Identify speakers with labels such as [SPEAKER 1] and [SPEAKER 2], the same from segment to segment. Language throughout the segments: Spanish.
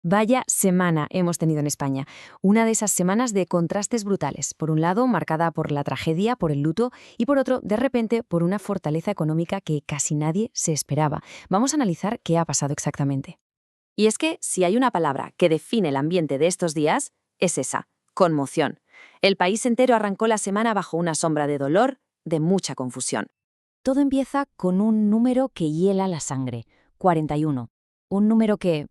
[SPEAKER 1] Vaya semana hemos tenido en España. Una de esas semanas de contrastes brutales. Por un lado, marcada por la tragedia, por el luto, y por otro, de repente, por una fortaleza económica que casi nadie se esperaba. Vamos a analizar qué ha pasado exactamente.
[SPEAKER 2] Y es que, si hay una palabra que define el ambiente de estos días, es esa: conmoción. El país entero arrancó la semana bajo una sombra de dolor, de mucha confusión.
[SPEAKER 1] Todo empieza con un número que hiela la sangre, 41. Un número que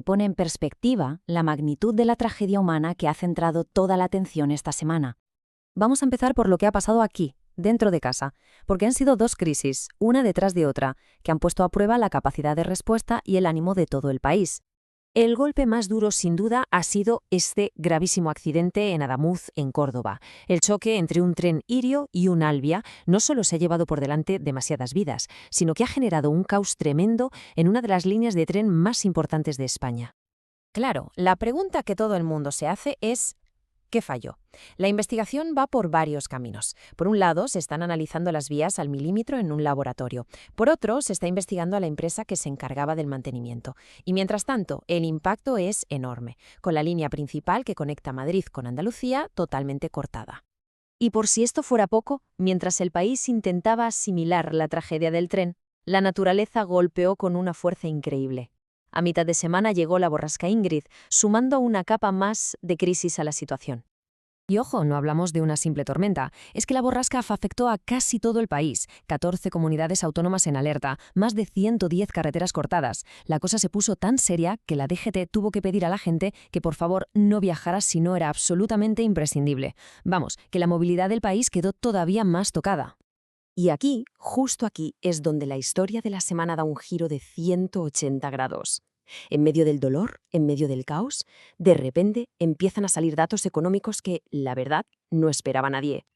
[SPEAKER 1] pone en perspectiva la magnitud de la tragedia humana que ha centrado toda la atención esta semana. Vamos a empezar por lo que ha pasado aquí, dentro de casa, porque han sido dos crisis, una detrás de otra, que han puesto a prueba la capacidad de respuesta y el ánimo de todo el país. El golpe más duro, sin duda, ha sido este gravísimo accidente en Adamuz, en Córdoba. El choque entre un tren Irio y un Alvia no solo se ha llevado por delante demasiadas vidas, sino que ha generado un caos tremendo en una de las líneas de tren más importantes de España.
[SPEAKER 2] Claro, la pregunta que todo el mundo se hace es: ¿qué falló? La investigación va por varios caminos. Por un lado, se están analizando las vías al milímetro en un laboratorio. Por otro, se está investigando a la empresa que se encargaba del mantenimiento. Y mientras tanto, el impacto es enorme, con la línea principal que conecta Madrid con Andalucía totalmente cortada.
[SPEAKER 1] Y por si esto fuera poco, mientras el país intentaba asimilar la tragedia del tren, la naturaleza golpeó con una fuerza increíble. A mitad de semana llegó la borrasca Ingrid, sumando una capa más de crisis a la situación. Y ojo, no hablamos de una simple tormenta, es que la borrasca afectó a casi todo el país, 14 comunidades autónomas en alerta, más de 110 carreteras cortadas. La cosa se puso tan seria que la DGT tuvo que pedir a la gente que por favor no viajara si no era absolutamente imprescindible. Vamos, que la movilidad del país quedó todavía más tocada. Y aquí, justo aquí, es donde la historia de la semana da un giro de 180 grados. En medio del dolor, en medio del caos, de repente empiezan a salir datos económicos que, la verdad, no esperaba nadie.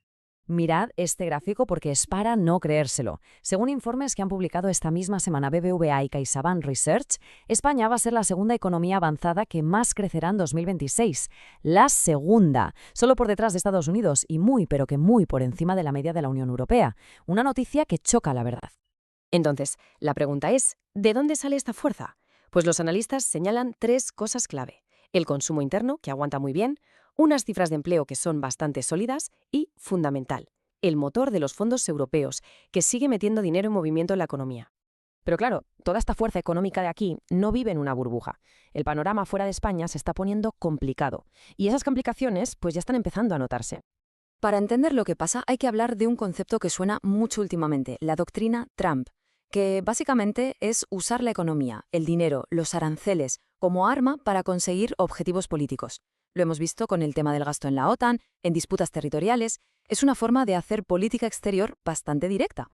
[SPEAKER 2] Mirad este gráfico porque es para no creérselo. Según informes que han publicado esta misma semana BBVA y CaixaBank Research, España va a ser la segunda economía avanzada que más crecerá en 2026. La segunda, solo por detrás de Estados Unidos y muy, pero que muy por encima de la media de la Unión Europea. Una noticia que choca, la verdad.
[SPEAKER 1] Entonces, la pregunta es, ¿de dónde sale esta fuerza? Pues los analistas señalan tres cosas clave: el consumo interno, que aguanta muy bien, unas cifras de empleo que son bastante sólidas y, fundamental, el motor de los fondos europeos, que sigue metiendo dinero en movimiento en la economía. Pero claro, toda esta fuerza económica de aquí no vive en una burbuja. El panorama fuera de España se está poniendo complicado, y esas complicaciones pues ya están empezando a notarse. Para entender lo que pasa hay que hablar de un concepto que suena mucho últimamente, la doctrina Trump, que básicamente es usar la economía, el dinero, los aranceles, como arma para conseguir objetivos políticos. Lo hemos visto con el tema del gasto en la OTAN, en disputas territoriales. Es una forma de hacer política exterior bastante directa.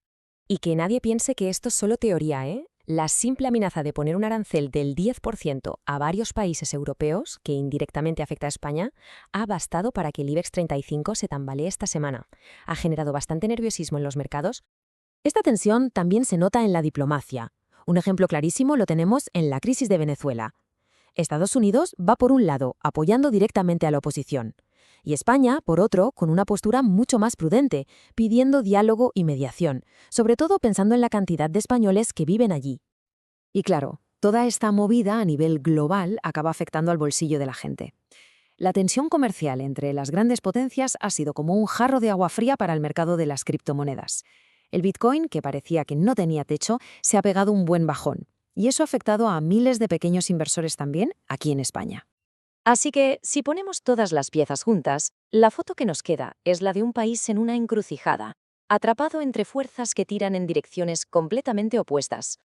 [SPEAKER 1] Y que nadie piense que esto es solo teoría, ¿eh? La simple amenaza de poner un arancel del 10% a varios países europeos, que indirectamente afecta a España, ha bastado para que el IBEX 35 se tambalee esta semana. Ha generado bastante nerviosismo en los mercados. Esta tensión también se nota en la diplomacia. Un ejemplo clarísimo lo tenemos en la crisis de Venezuela. Estados Unidos va por un lado, apoyando directamente a la oposición, y España, por otro, con una postura mucho más prudente, pidiendo diálogo y mediación, sobre todo pensando en la cantidad de españoles que viven allí. Y claro, toda esta movida a nivel global acaba afectando al bolsillo de la gente. La tensión comercial entre las grandes potencias ha sido como un jarro de agua fría para el mercado de las criptomonedas. El Bitcoin, que parecía que no tenía techo, se ha pegado un buen bajón. Y eso ha afectado a miles de pequeños inversores también aquí en España. Así que, si ponemos todas las piezas juntas, la foto que nos queda es la de un país en una encrucijada, atrapado entre fuerzas que tiran en direcciones completamente opuestas.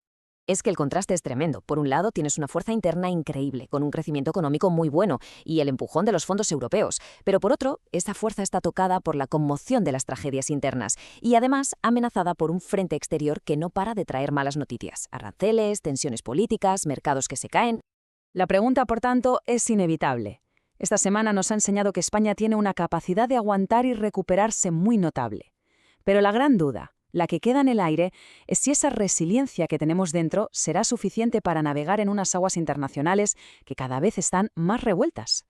[SPEAKER 1] Es que el contraste es tremendo. Por un lado, tienes una fuerza interna increíble, con un crecimiento económico muy bueno y el empujón de los fondos europeos. Pero por otro, esa fuerza está tocada por la conmoción de las tragedias internas y además amenazada por un frente exterior que no para de traer malas noticias. Aranceles, tensiones políticas, mercados que se caen. La pregunta, por tanto, es inevitable. Esta semana nos ha enseñado que España tiene una capacidad de aguantar y recuperarse muy notable. Pero la gran duda, la que queda en el aire, es si esa resiliencia que tenemos dentro será suficiente para navegar en unas aguas internacionales que cada vez están más revueltas.